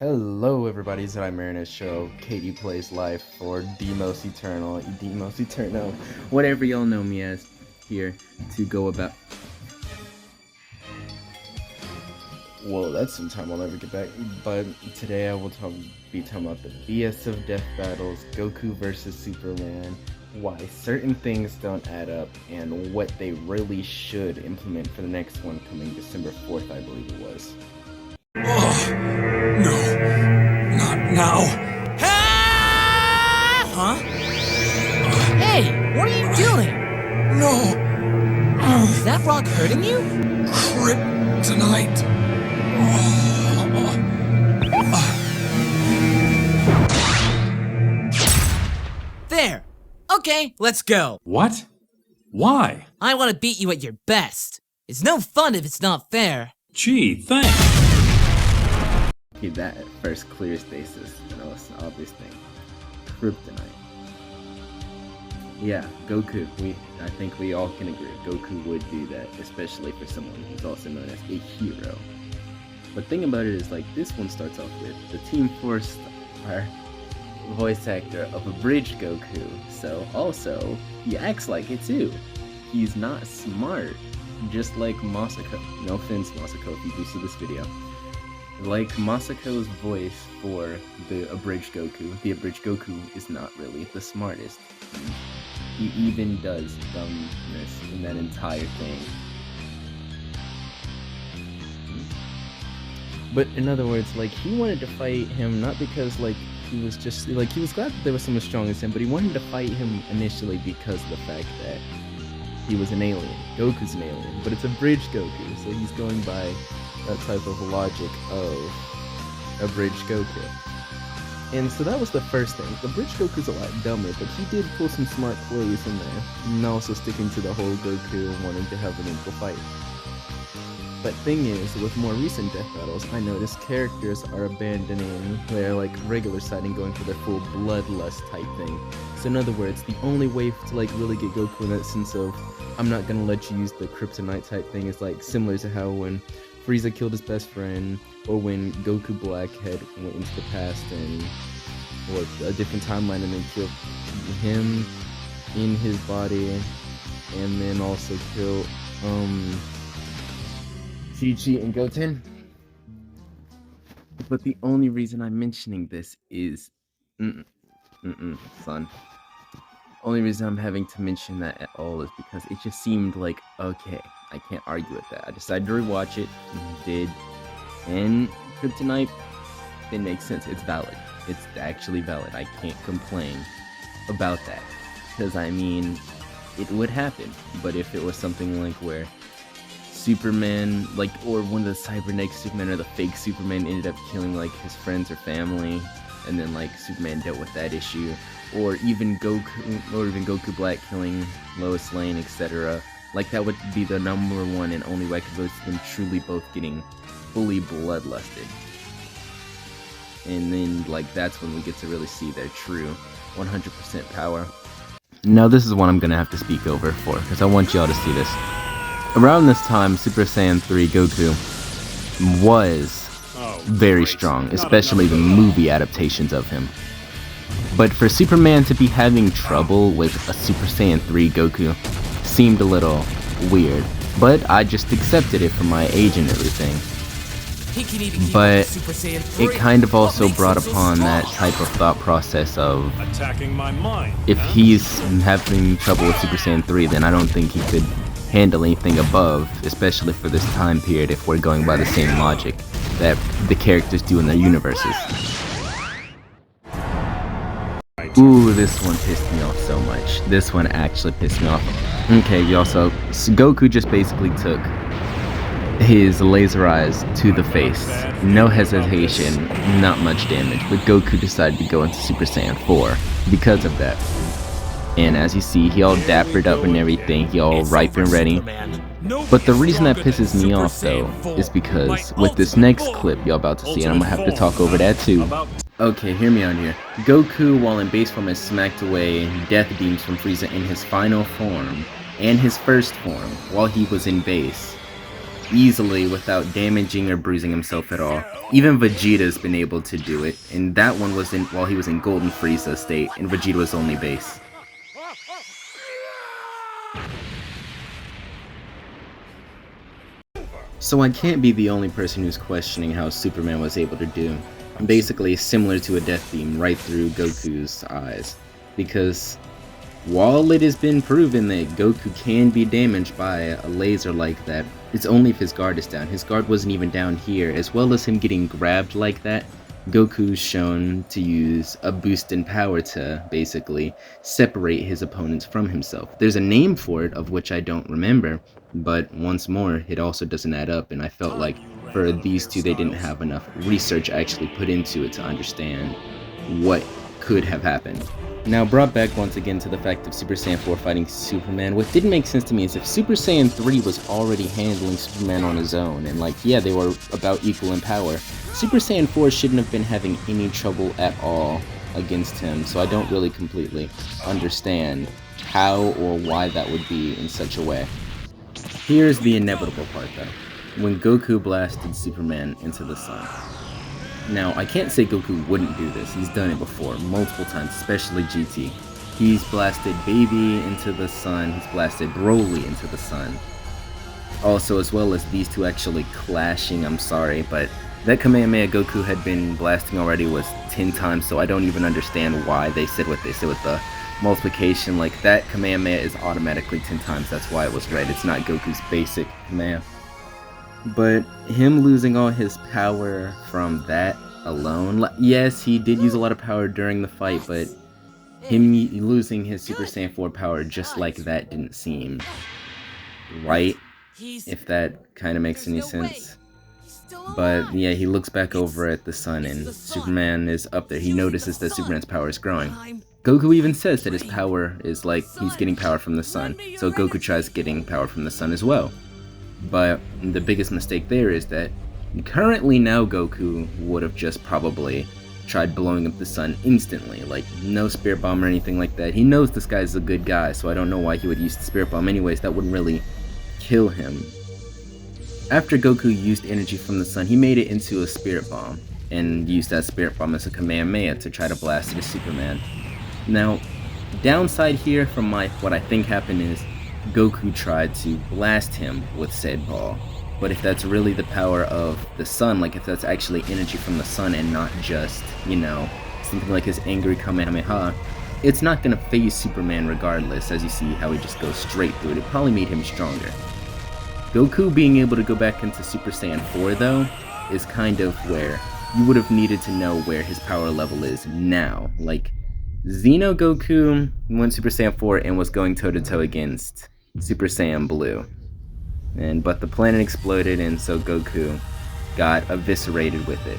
Hello everybody, it's I Marinus Show, Katie Plays Life, or Demos Eternal, whatever y'all know me as, here to go about... Whoa, that's some time I'll never get back, but today I will be talking about the BS of death battles, Goku versus Superman, why certain things don't add up, and what they really should implement for the next one coming December 4th, I believe it was. Oh, no, not now. Huh? Hey, what are you doing? No. Is that rock hurting you? Kryptonite. There. Okay, let's go. What? Why? I want to beat you at your best. It's no fun if it's not fair. Gee, thanks. Okay, that at first clears stasis, the most obvious thing. Kryptonite. Yeah, Goku. I think we all can agree, Goku would do that, especially for someone who's also known as a hero. But the thing about it is, like, this one starts off with the Team 4-star voice actor of Abridged Goku, so also, he acts like it too. He's not smart, just like Masako. No offense, Masako, if you do see this video. Like Masako's voice for the Abridged Goku is not really the smartest. He even does dumbness in that entire thing. But in other words, like, he wanted to fight him not because, like, he was just, like, he was glad that there was someone strong as him, but he wanted to fight him initially because of the fact that he was an alien. Goku's an alien, but it's Abridged Goku, so he's going by that type of logic of Abridged Goku. And so that was the first thing. Abridged Goku's a lot dumber, but he did pull some smart plays in there, and also sticking to the whole Goku wanting to have an equal fight. But thing is, with more recent death battles, I noticed characters are abandoning their, like, regular side and going for their full bloodlust type thing. So in other words, the only way to, like, really get Goku in that sense of, I'm not gonna let you use the kryptonite type thing, is like similar to how when Frieza killed his best friend, or when Goku Blackhead went into the past and, or a different timeline, and then killed him in his body, and then also killed, Chi-Chi and Goten. But the only reason I'm mentioning this is, son. Only reason I'm having to mention that at all is because it just seemed like, okay, I can't argue with that. I decided to rewatch it, and Kryptonite, it makes sense. It's valid. It's actually valid. I can't complain about that. Because, I mean, it would happen. But if it was something like where Superman, like, or one of the cybernetic Superman or the fake Superman ended up killing, like, his friends or family, and then, like, Superman dealt with that issue, or even Goku Black killing Lois Lane, etc., like, that would be the number one and only way I could really see them truly both getting fully bloodlusted. And then, like, that's when we get to really see their true 100% power. Now, this is one I'm gonna have to speak over for, because I want y'all to see this. Around this time, Super Saiyan 3 Goku was very strong, especially the movie adaptations of him. But for Superman to be having trouble with a Super Saiyan 3 Goku seemed a little weird, but I just accepted it for my age and everything. But it kind of also brought upon that type of thought process of, if he's having trouble with Super Saiyan 3, then I don't think he could handle anything above, especially for this time period if we're going by the same logic that the characters do in their universes. Ooh, this one pissed me off so much. This one actually pissed me off. Okay, y'all, so Goku just basically took his laser eyes to the face. No hesitation, not much damage, but Goku decided to go into Super Saiyan 4 because of that. And as you see, he all dappered up and everything, he all ripe and ready. But the reason that pisses me off, though, is because with this next clip y'all about to see, and I'm gonna have to talk over that too. Okay, hear me out here. Goku, while in base form, has smacked away death beams from Frieza in his final form, and his first form, while he was in base. easily without damaging or bruising himself at all. Even Vegeta's been able to do it, and that one was while he was in Golden Frieza state, and Vegeta was only base. So I can't be the only person who's questioning how Superman was able to do. Basically similar to a death beam right through Goku's eyes. Because while it has been proven that Goku can be damaged by a laser like that, it's only if his guard is down. His guard wasn't even down here, as well as him getting grabbed like that. Goku's shown to use a boost in power to basically separate his opponents from himself. There's a name for it, of which I don't remember, but once more, it also doesn't add up, and I felt like for these two, they didn't have enough research actually put into it to understand what could have happened. Now, brought back once again to the fact of Super Saiyan 4 fighting Superman, what didn't make sense to me is if Super Saiyan 3 was already handling Superman on his own, and like, yeah, they were about equal in power, Super Saiyan 4 shouldn't have been having any trouble at all against him, so I don't really completely understand how or why that would be in such a way. Here's the inevitable part though, when Goku blasted Superman into the sun. Now, I can't say Goku wouldn't do this, he's done it before, multiple times, especially GT. He's blasted Baby into the sun, he's blasted Broly into the sun. Also, as well as these two actually clashing, I'm sorry, but that Kamehameha Goku had been blasting already was 10 times, so I don't even understand why they said what they said with the multiplication. Like, that Kamehameha is automatically 10 times, that's why it was red, it's not Goku's basic Kamehameha. But him losing all his power from that alone, yes, he did use a lot of power during the fight, but him losing his Super Saiyan 4 power just like that didn't seem right, if that kind of makes any sense. But yeah, he looks back over at the sun and Superman is up there. He notices that Superman's power is growing. Goku even says that his power is like he's getting power from the sun, so Goku tries getting power from the sun as well. But the biggest mistake there is that currently now Goku would have just probably tried blowing up the sun instantly, like no spirit bomb or anything like that. He knows this guy's a good guy, so I don't know why he would use the spirit bomb anyways. That wouldn't really kill him. After Goku used energy from the sun, he made it into a spirit bomb and used that spirit bomb as a Kamehameha to try to blast it at Superman. Now, downside here from what I think happened is Goku tried to blast him with said ball. But if that's really the power of the sun, like if that's actually energy from the sun and not just, you know, something like his angry Kamehameha, it's not gonna phase Superman regardless, as you see how he just goes straight through it. It probably made him stronger. Goku being able to go back into Super Saiyan 4 though, is kind of where you would have needed to know where his power level is now. Like, Xeno Goku went Super Saiyan 4 and was going toe-to-toe against Super Saiyan Blue. But the planet exploded and so Goku got eviscerated with it.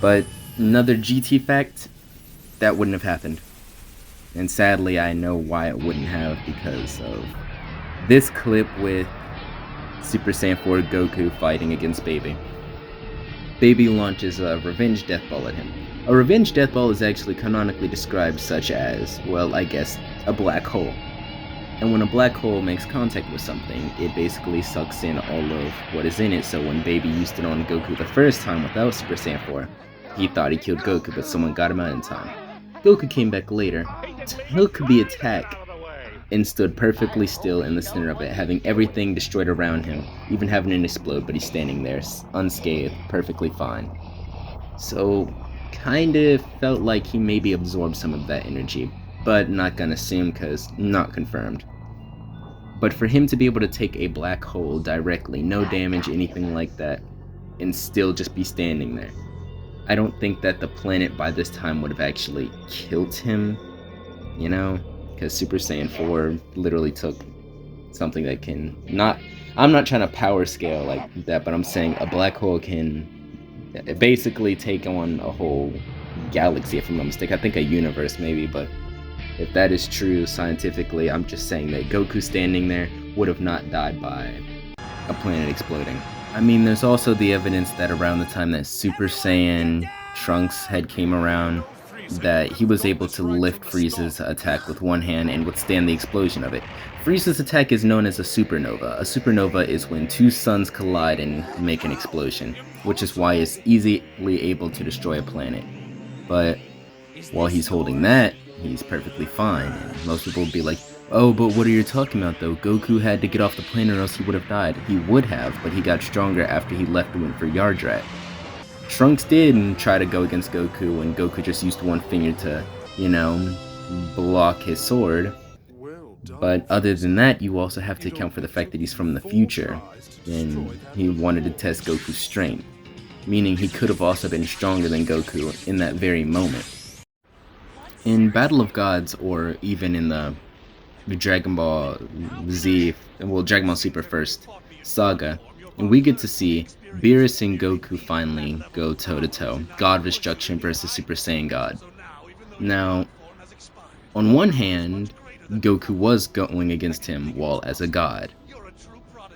But another GT fact, that wouldn't have happened. And sadly I know why it wouldn't have, because of this clip with Super Saiyan 4 Goku fighting against Baby. Baby launches a Revenge Death Ball at him. A Revenge Death Ball is actually canonically described such as, well, I guess, a black hole. And when a black hole makes contact with something, it basically sucks in all of what is in it. So when Baby used it on Goku the first time without Super Saiyan 4, he thought he killed Goku, but someone got him out in time. Goku came back later, took the attack, and stood perfectly still in the center of it, having everything destroyed around him, even having it explode, but he's standing there, unscathed, perfectly fine. So, kind of felt like he maybe absorbed some of that energy, but not gonna assume because not confirmed. But for him to be able to take a black hole directly, no damage, anything like that, and still just be standing there, I don't think that the planet by this time would have actually killed him, you know? Because Super Saiyan 4 literally took something that can I'm not trying to power scale like that, but I'm saying a black hole can basically take on a whole galaxy, if I'm not mistaken. I think a universe maybe, but if that is true scientifically, I'm just saying that Goku standing there would have not died by a planet exploding. I mean, there's also the evidence that around the time that Super Saiyan Trunks had came around, that he was able to lift Frieza's attack with one hand and withstand the explosion of it. Frieza's attack is known as a supernova. A supernova is when two suns collide and make an explosion, which is why it's easily able to destroy a planet. But while he's holding that, he's perfectly fine, and most people will be like, oh, but what are you talking about though? Goku had to get off the planet or else he would have died. He would have, but he got stronger after he left and went for Yardrat. Trunks did try to go against Goku, and Goku just used one finger to, block his sword. But other than that, you also have to account for the fact that he's from the future, and he wanted to test Goku's strength, meaning he could have also been stronger than Goku in that very moment. In Battle of Gods, or even in the Dragon Ball Z, Dragon Ball Super first saga, and we get to see Beerus and Goku finally go toe-to-toe. God of Destruction versus Super Saiyan God. Now, on one hand, Goku was going against him while as a god.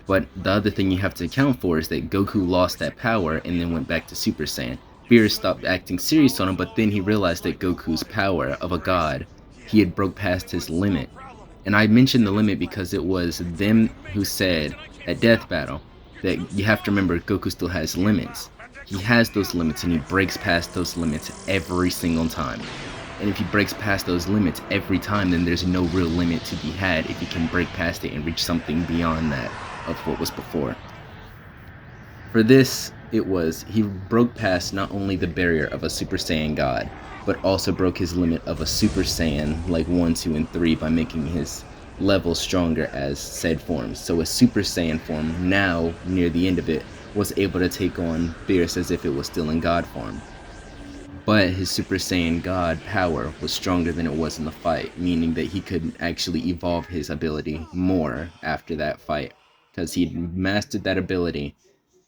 But the other thing you have to account for is that Goku lost that power and then went back to Super Saiyan. Beerus stopped acting serious on him, but then he realized that Goku's power of a god, he had broke past his limit. And I mentioned the limit because it was them who said at Death Battle that you have to remember Goku still has limits. He has those limits and he breaks past those limits every single time. And if he breaks past those limits every time, then there's no real limit to be had if he can break past it and reach something beyond that of what was before. For this, he broke past not only the barrier of a Super Saiyan God, but also broke his limit of a Super Saiyan like 1, 2, and 3 by making his level stronger as said forms. So a Super Saiyan form, now near the end of it, was able to take on Beerus as if it was still in God form. But his Super Saiyan God power was stronger than it was in the fight, meaning that he could actually evolve his ability more after that fight, because he'd mastered that ability.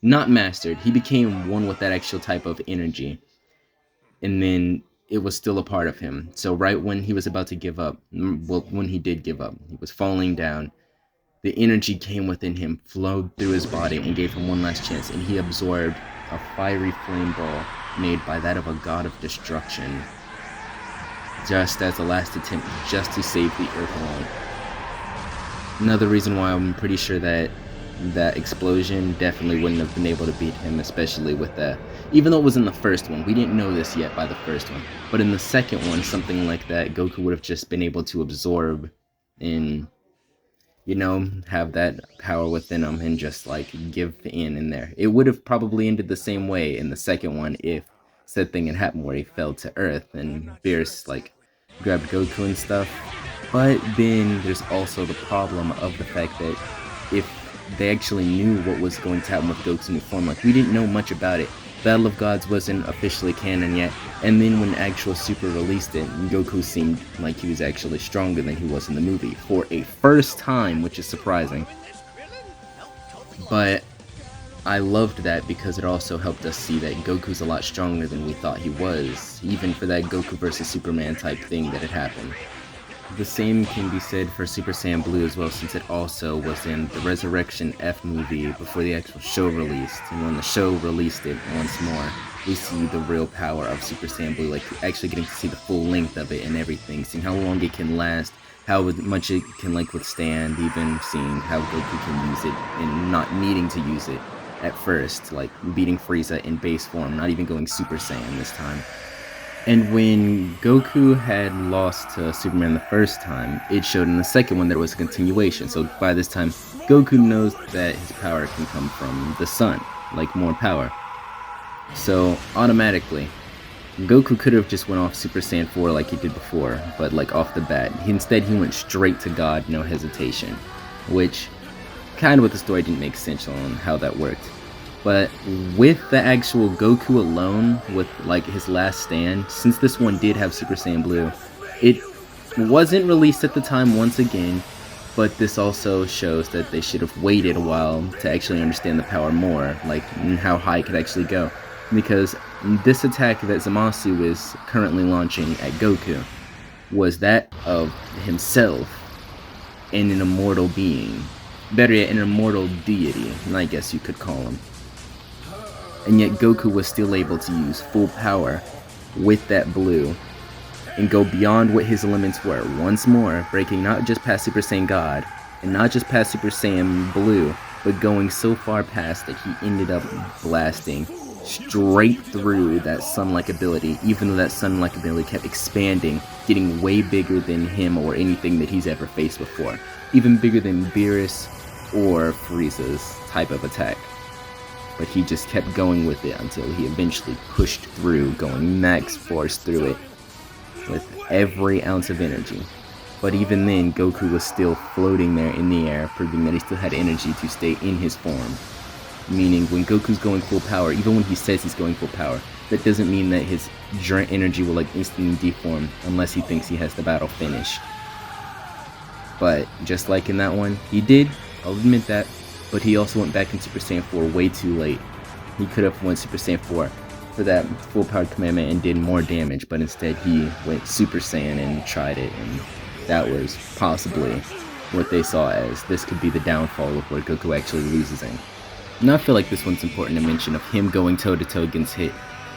Not mastered, he became one with that actual type of energy, and then it was still a part of him. So right when he was about to give up, when he did give up, he was falling down, the energy came within him, flowed through his body, and gave him one last chance, and he absorbed a fiery flame ball made by that of a god of destruction, just as a last attempt just to save the Earth alone. Another reason why I'm pretty sure that explosion definitely wouldn't have been able to beat him, especially with that. Even though it was in the first one, we didn't know this yet by the first one, but in the second one, something like that, Goku would have just been able to absorb and, have that power within him and just give in there. It would have probably ended the same way in the second one if said thing had happened where he fell to Earth and Beerus grabbed Goku and stuff. But then there's also the problem of the fact that if they actually knew what was going to happen with Goku's new form, we didn't know much about it. Battle of Gods wasn't officially canon yet, and then when actual Super released it, Goku seemed like he was actually stronger than he was in the movie for a first time, which is surprising. But I loved that because it also helped us see that Goku's a lot stronger than we thought he was, even for that Goku versus Superman type thing that had happened. The same can be said for Super Saiyan Blue as well, since it also was in the Resurrection F movie before the actual show released. And when the show released it once more, we see the real power of Super Saiyan Blue, actually getting to see the full length of it and everything, seeing how long it can last, how much it can withstand, even seeing how Goku can use it and not needing to use it at first, beating Frieza in base form, not even going Super Saiyan this time. And when Goku had lost to Superman the first time, it showed in the second one that it was a continuation. So by this time, Goku knows that his power can come from the sun, more power. So automatically, Goku could have just went off Super Saiyan 4 like he did before, but off the bat. Instead, he went straight to God, no hesitation, which kind of with the story didn't make sense on how that worked. But with the actual Goku alone, with his last stand, since this one did have Super Saiyan Blue, it wasn't released at the time once again, but this also shows that they should have waited a while to actually understand the power more, and how high it could actually go. Because this attack that Zamasu is currently launching at Goku was that of himself and an immortal being. Better yet, an immortal deity, I guess you could call him. And yet Goku was still able to use full power with that blue and go beyond what his limits were once more, breaking not just past Super Saiyan God, and not just past Super Saiyan Blue, but going so far past that he ended up blasting straight through that sun-like ability, even though that sun-like ability kept expanding, getting way bigger than him or anything that he's ever faced before. Even bigger than Beerus or Frieza's type of attack. But he just kept going with it until he eventually pushed through, going max force through it with every ounce of energy. But even then, Goku was still floating there in the air, proving that he still had energy to stay in his form. Meaning, when Goku's going full power, even when he says he's going full power, that doesn't mean that his energy will like instantly deform unless he thinks he has the battle finished. But just like in that one, he did, I'll admit that, but he also went back in Super Saiyan 4 way too late. He could have went Super Saiyan 4 for that full powered commandment and did more damage, but instead he went Super Saiyan and tried it, and that was possibly what they saw as this could be the downfall of where Goku actually loses in. Now I feel like this one's important to mention of him going toe-to-toe against Hit.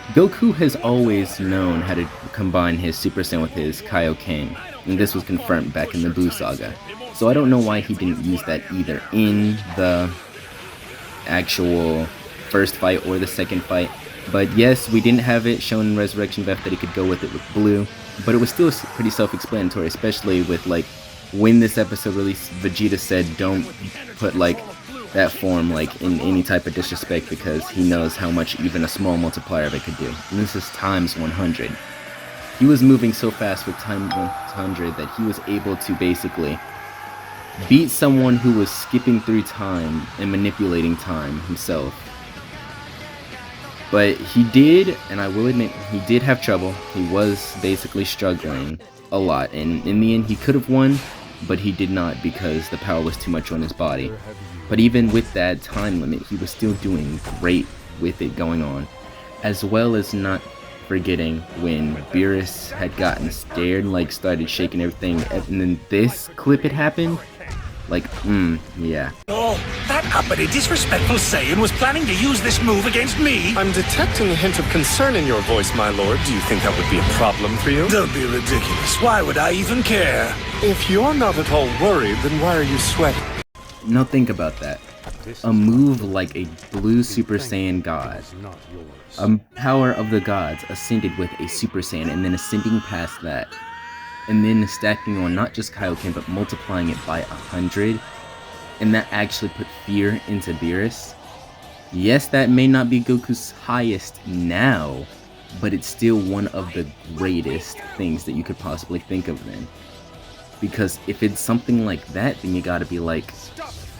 Goku has always known how to combine his Super Saiyan with his Kaioken, and this was confirmed back in the Buu Saga. So I don't know why he didn't use that either in the actual first fight or the second fight. But yes, we didn't have it shown in Resurrection of F that he could go with it with Blue, but it was still pretty self-explanatory, especially with like when this episode released, Vegeta said don't put like that form like in any type of disrespect because he knows how much even a small multiplier of it could do. And this is times 100. He was moving so fast with times 100 that he was able to basically beat someone who was skipping through time and manipulating time himself. But he did, and I will admit, he did have trouble. He was basically struggling a lot, and in the end he could have won, but he did not because the power was too much on his body. But even with that time limit, he was still doing great with it going on, as well as not forgetting when Beerus had gotten scared and like started shaking everything, and then this clip had happened. Like, yeah. Oh, that uppity, disrespectful Saiyan was planning to use this move against me. I'm detecting a hint of concern in your voice, my lord. Do you think that would be a problem for you? Don't be ridiculous. Why would I even care? If you're not at all worried, then why are you sweating? Now think about that. A move like a blue Super Saiyan God. A power of the gods ascended with a Super Saiyan and then ascending past that. And then stacking on not just Kaioken but multiplying it by 100. And that actually put fear into Beerus. Yes, that may not be Goku's highest now, but it's still one of the greatest things that you could possibly think of then. Because if it's something like that, then you gotta be like,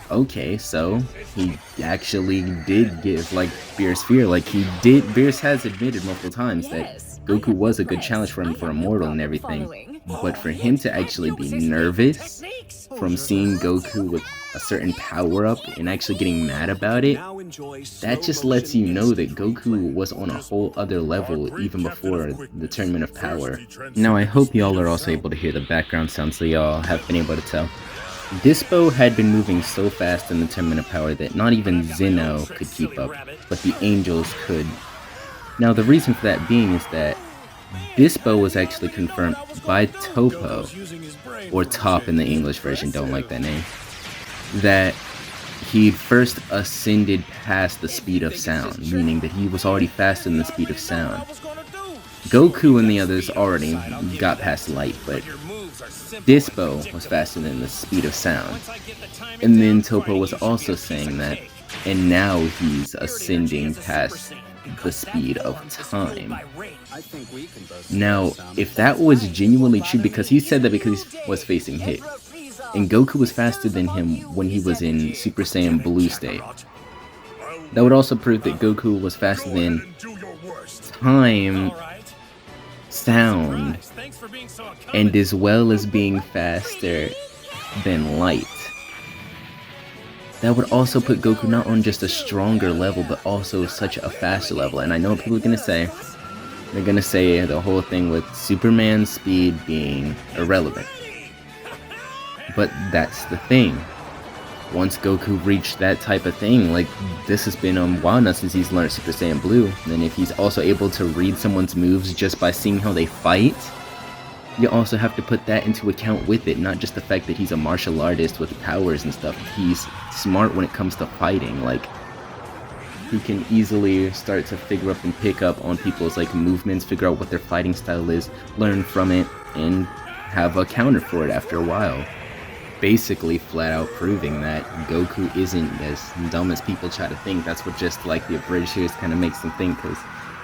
okay, so he actually did give like Beerus fear. Like Beerus has admitted multiple times that Goku was a good challenge for him for Immortal and everything. But for him to actually be nervous from seeing Goku with a certain power up and actually getting mad about it, that just lets you know that Goku was on a whole other level even before the Tournament of Power. Now I hope y'all are also able to hear the background sound so y'all have been able to tell. Dispo had been moving so fast in the Tournament of Power that not even Zeno could keep up, but the Angels could. Now the reason for that being is that Dispo was actually confirmed by Topo, or Top in the English version, don't like that name, that he first ascended past the speed of sound, meaning that he was already faster than the speed of sound. Goku and the others already got past light, but Dispo was faster than the speed of sound. And then Topo was also saying that, and now he's ascending past the speed of time. Now, if that was genuinely true, because he said that because he was facing Hit, and Goku was faster than him when he was in Super Saiyan Blue state, that would also prove that Goku was faster than time, sound, and as well as being faster than light. That would also put Goku not on just a stronger level, but also such a faster level. And I know what people are going to say. They're going to say the whole thing with Superman's speed being irrelevant. But that's the thing. Once Goku reached that type of thing, like, this has been a while now since he's learned Super Saiyan Blue. And if he's also able to read someone's moves just by seeing how they fight, you also have to put that into account with it, not just the fact that he's a martial artist with powers and stuff. He's smart when it comes to fighting. Like, he can easily start to figure up and pick up on people's like movements, figure out what their fighting style is, learn from it, and have a counter for it after a while. Basically flat out proving that Goku isn't as dumb as people try to think. That's what just like the abridged series kind of makes them think, because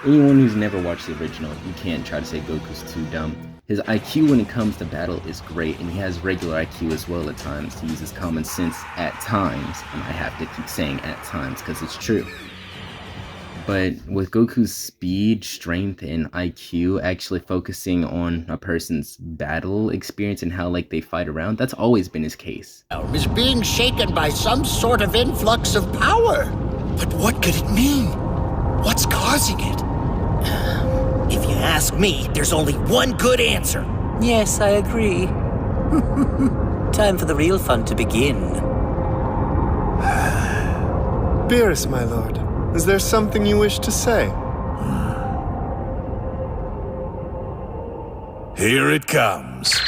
anyone who's never watched the original, you can't try to say Goku's too dumb. His IQ when it comes to battle is great, and he has regular IQ as well at times. He uses common sense at times, and I have to keep saying at times because it's true. But with Goku's speed, strength, and IQ actually focusing on a person's battle experience and how like they fight around, that's always been his case. Is being shaken by some sort of influx of power. But what could it mean? What's causing it? If you ask me, there's only one good answer. Yes, I agree. Time for the real fun to begin. Beerus, my lord, is there something you wish to say? Here it comes.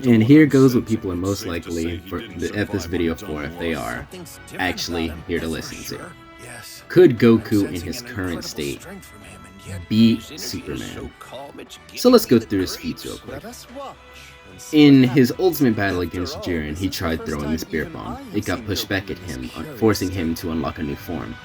And here goes what people are most likely at this video for, if they are actually here to listen to. Could Goku in his current state beat Superman? So let's go through his feats real quick. In his ultimate battle against Jiren, he tried throwing the Spirit Bomb. It got pushed back at him, forcing him to unlock a new form.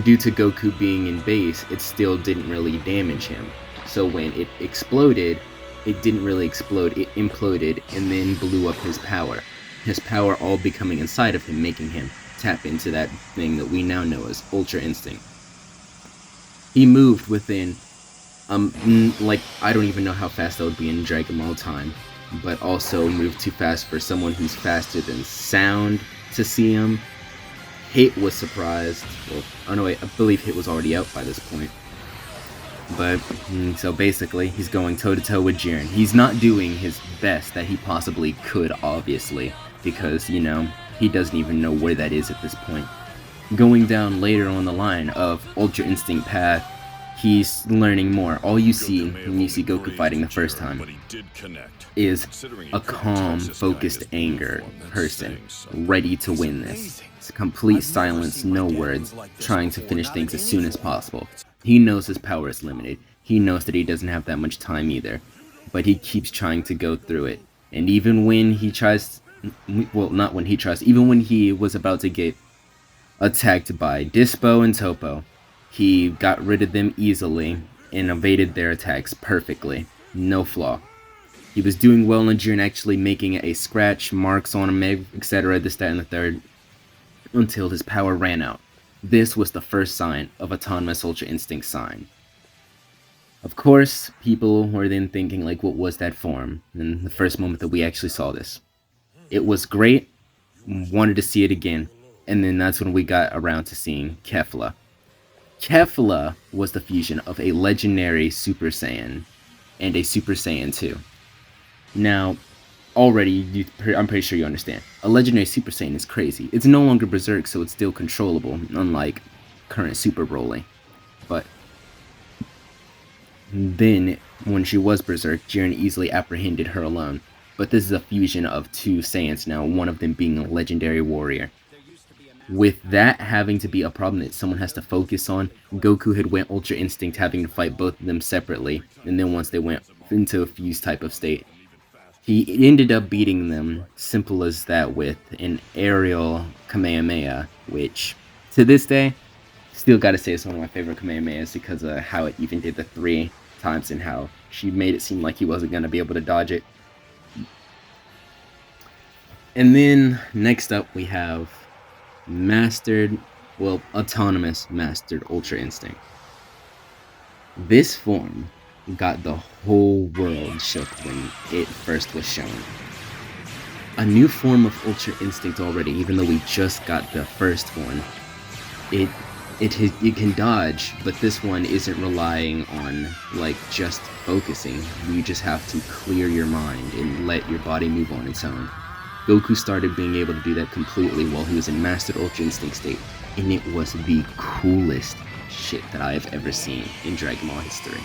Due to Goku being in base, it still didn't really damage him. So when it exploded, it didn't really explode, it imploded and then blew up his power. His power all becoming inside of him, making him tap into that thing that we now know as Ultra Instinct. He moved within, like, I don't even know how fast that would be in Dragon Ball time, but also moved too fast for someone who's faster than sound to see him. Hit was surprised. Well, oh no wait, I believe Hit was already out by this point. But, so basically, he's going toe-to-toe with Jiren. He's not doing his best that he possibly could, obviously, because, you know, he doesn't even know where that is at this point. Going down later on the line of Ultra Instinct path, he's learning more. All you see when you see Goku fighting the first time is a calm, focused anger person, ready to win this. It's complete silence, no words, trying to finish things as soon as possible. He knows his power is limited. He knows that he doesn't have that much time either. But he keeps trying to go through it. And even when he tries, well, not when he tries, even when he was about to get attacked by Dispo and Topo, he got rid of them easily and evaded their attacks perfectly. No flaw. He was doing well on Jiren, actually making a scratch, marks on him, etc., this, that, and the third, until his power ran out. This was the first sign of Autonomous Ultra Instinct sign. Of course, people were then thinking, like, what was that form? And the first moment that we actually saw this. It was great, wanted to see it again, and then that's when we got around to seeing Kefla. Kefla was the fusion of a legendary Super Saiyan and a Super Saiyan 2. Now, already, I'm pretty sure you understand. A legendary Super Saiyan is crazy. It's no longer Berserk, so it's still controllable, unlike current Super Broly. But then, when she was Berserk, Jiren easily apprehended her alone. But this is a fusion of two Saiyans now, one of them being a legendary warrior. With that having to be a problem that someone has to focus on, Goku had went Ultra Instinct having to fight both of them separately, and then once they went into a fused type of state, he ended up beating them, simple as that, with an aerial Kamehameha, which, to this day, Still gotta say it's one of my favorite Kamehamehas because of how it even did the 3 times and how she made it seem like he wasn't gonna be able to dodge it. And then next up we have autonomous mastered Ultra Instinct. This form got the whole world shook when it first was shown. A new form of Ultra Instinct already, even though we just got the first one. It can dodge, but this one isn't relying on like just focusing. You just have to clear your mind and let your body move on its own. Goku started being able to do that completely while he was in Mastered Ultra Instinct state, and it was the coolest shit that I have ever seen in Dragon Ball history.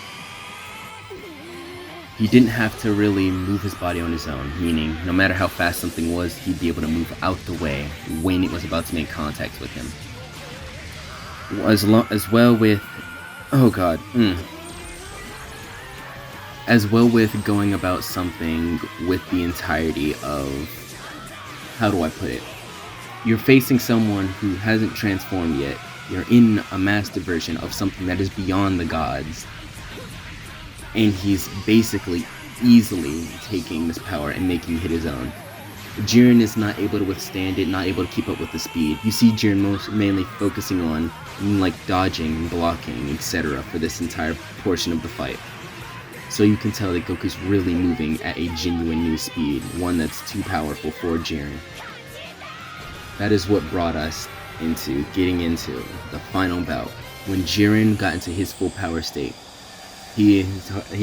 He didn't have to really move his body on his own, meaning no matter how fast something was, he'd be able to move out the way when it was about to make contact with him. As well with going about something with the entirety of, how do I put it? You're facing someone who hasn't transformed yet. You're in a master version of something that is beyond the gods. And he's basically easily taking this power and making it his own. Jiren is not able to withstand it, not able to keep up with the speed. You see Jiren mainly focusing on like dodging, blocking, etc. for this entire portion of the fight. So you can tell that Goku's really moving at a genuine new speed, one that's too powerful for Jiren. That is what brought us into getting into the final bout. When Jiren got into his full power state, he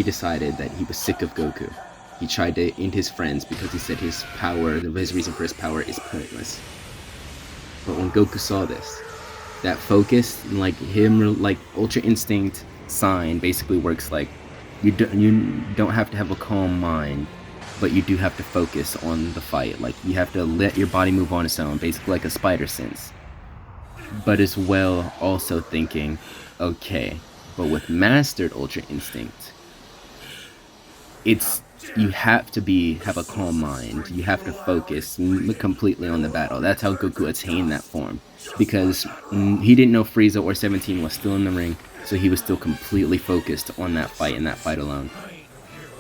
decided that he was sick of Goku. He tried to end his friends because he said his reason for his power is pointless. But when Goku saw this, that focus, like Ultra Instinct sign basically works like, you don't have to have a calm mind, but you do have to focus on the fight. Like, you have to let your body move on its own, basically like a spider sense. But as well, also thinking, okay, but with Mastered Ultra Instinct, you have to have a calm mind. You have to focus completely on the battle. That's how Goku attained that form. Because he didn't know Frieza or 17 was still in the ring, so he was still completely focused on that fight and that fight alone.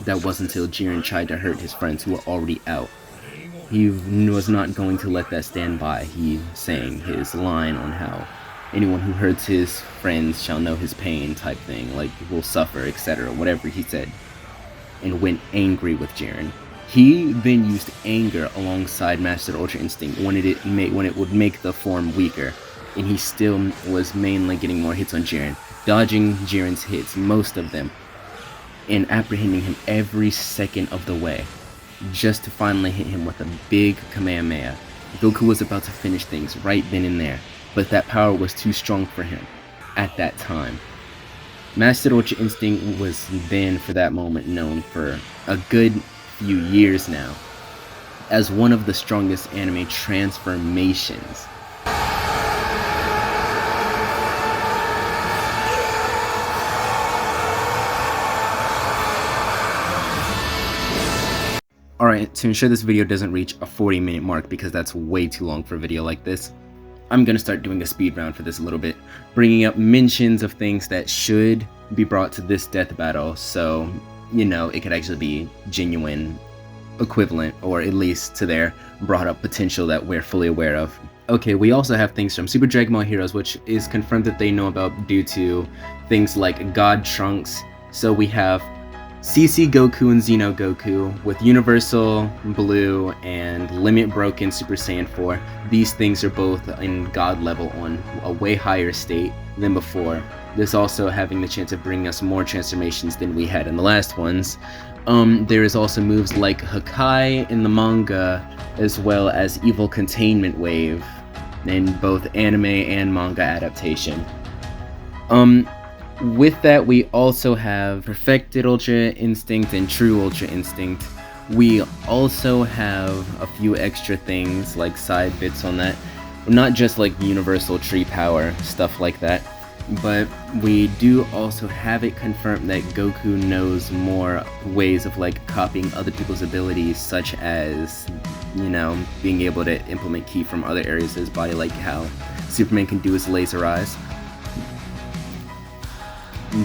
That wasn't until Jiren tried to hurt his friends who were already out. He was not going to let that stand by. He sang his line on how anyone who hurts his friends shall know his pain type thing, like will suffer, etc., whatever he said, and went angry with Jiren. He then used anger alongside Mastered Ultra Instinct when it would make the form weaker, and he still was mainly getting more hits on Jiren, dodging Jiren's hits, most of them, and apprehending him every second of the way, just to finally hit him with a big Kamehameha. Goku was about to finish things right then and there, but that power was too strong for him at that time. Mastered Ultra Instinct was then, for that moment, known for a good few years now as one of the strongest anime transformations. Alright, to ensure this video doesn't reach a 40-minute mark, because that's way too long for a video like this, I'm gonna start doing a speed round for this a little bit, bringing up mentions of things that should be brought to this death battle, so, you know, it could actually be genuine equivalent, or at least to their brought up potential that we're fully aware of. Okay, we also have things from Super Dragon Ball Heroes, which is confirmed that they know about due to things like God Trunks. So we have CC Goku and Xeno Goku with Universal Blue and Limit Broken Super Saiyan 4. These things are both in God level on a way higher state than before. This also having the chance of bringing us more transformations than we had in the last ones. There is also moves like Hakai in the manga, as well as Evil Containment Wave in both anime and manga adaptation. With that, we also have Perfected Ultra Instinct and True Ultra Instinct. We also have a few extra things like side bits on that. Not just like Universal Tree Power, stuff like that. But we do also have it confirmed that Goku knows more ways of like copying other people's abilities, such as, you know, being able to implement ki from other areas of his body, like how Superman can do his laser eyes.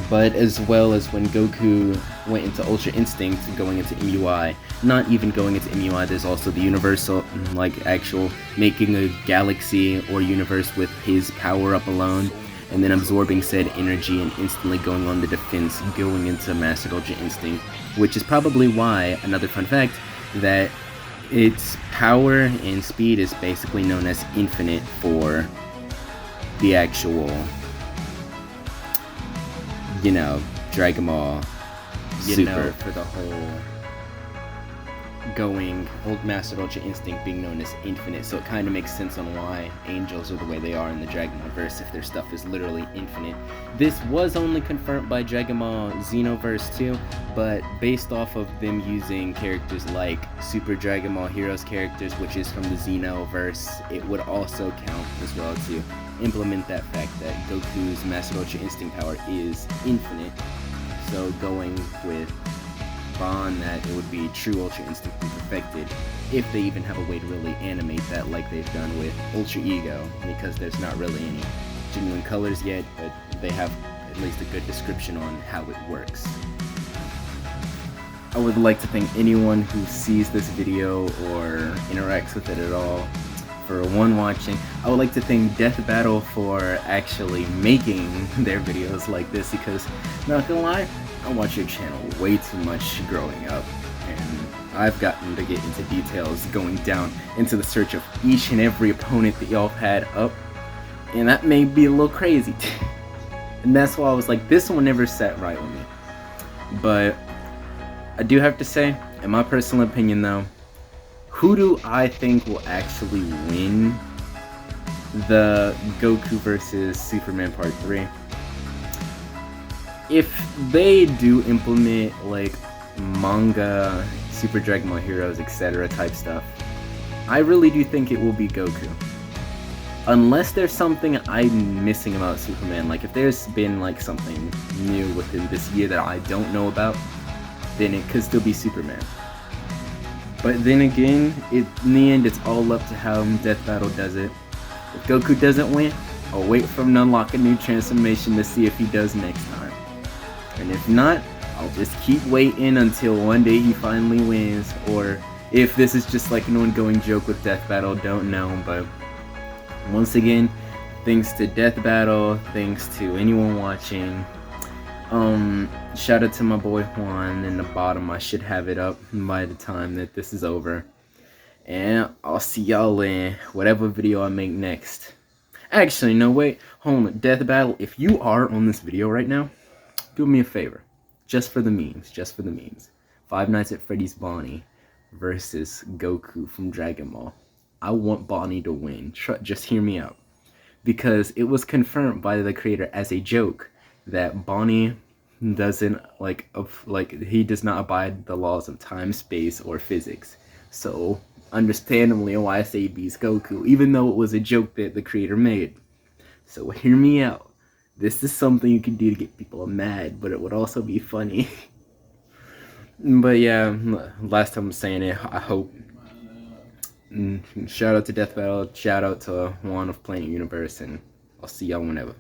but as well as when Goku went into Ultra Instinct, going into MUI. Not even going into MUI, there's also the universal, like actual making a galaxy or universe with his power up alone, and then absorbing said energy and instantly going on the defense, going into Mastered Ultra Instinct, which is probably why, another fun fact, that its power and speed is basically known as infinite for the actual, you know, Dragon Ball Super, for the whole going Old Master Ultra Instinct being known as infinite. So it kind of makes sense on why angels are the way they are in the Dragon Ball verse if their stuff is literally infinite. This was only confirmed by Dragon Ball Xenoverse 2, but based off of them using characters like Super Dragon Ball Heroes characters, which is from the Xenoverse, it would also count as well to implement that fact that Goku's Master Ultra Instinct power is infinite. So going with Bond, that it would be true Ultra Instinct be perfected, if they even have a way to really animate that like they've done with Ultra Ego, because there's not really any genuine colors yet, but they have at least a good description on how it works. I would like to thank anyone who sees this video or interacts with it at all for watching. I would like to thank Death Battle for actually making their videos like this, because not gonna lie, I watch your channel way too much growing up, and I've gotten to get into details going down into the search of each and every opponent that y'all had up, and that may be a little crazy. And that's why I was like, this one never sat right with me. But I do have to say, in my personal opinion though, who do I think will actually win the Goku versus Superman Part 3? If they do implement like manga, Super Dragon Ball Heroes, etc. type stuff, I really do think it will be Goku. Unless there's something I'm missing about Superman, like if there's been like something new within this year that I don't know about, then it could still be Superman. But then again, in the end, it's all up to how Death Battle does it. If Goku doesn't win, I'll wait for him to unlock a new transformation to see if he does next time. And if not, I'll just keep waiting until one day he finally wins. Or if this is just like an ongoing joke with Death Battle, don't know. But once again, thanks to Death Battle, thanks to anyone watching. Shout out to my boy Juan in the bottom. I should have it up by the time that this is over. And I'll see y'all in whatever video I make next. Actually, no, wait. Hold on. Death Battle, if you are on this video right now, do me a favor. Just for the memes. Just for the memes. Five Nights at Freddy's Bonnie versus Goku from Dragon Ball. I want Bonnie to win. Just hear me out. Because it was confirmed by the creator as a joke that Bonnie doesn't he does not abide the laws of time, space, or physics. So understandably why I say beats Goku, even though it was a joke that the creator made. So hear me out. This is something you can do to get people mad, but it would also be funny. But yeah, last time I'm saying it, I hope. Shout out to Death Battle, shout out to Juan of Planet Universe, and I'll see y'all whenever.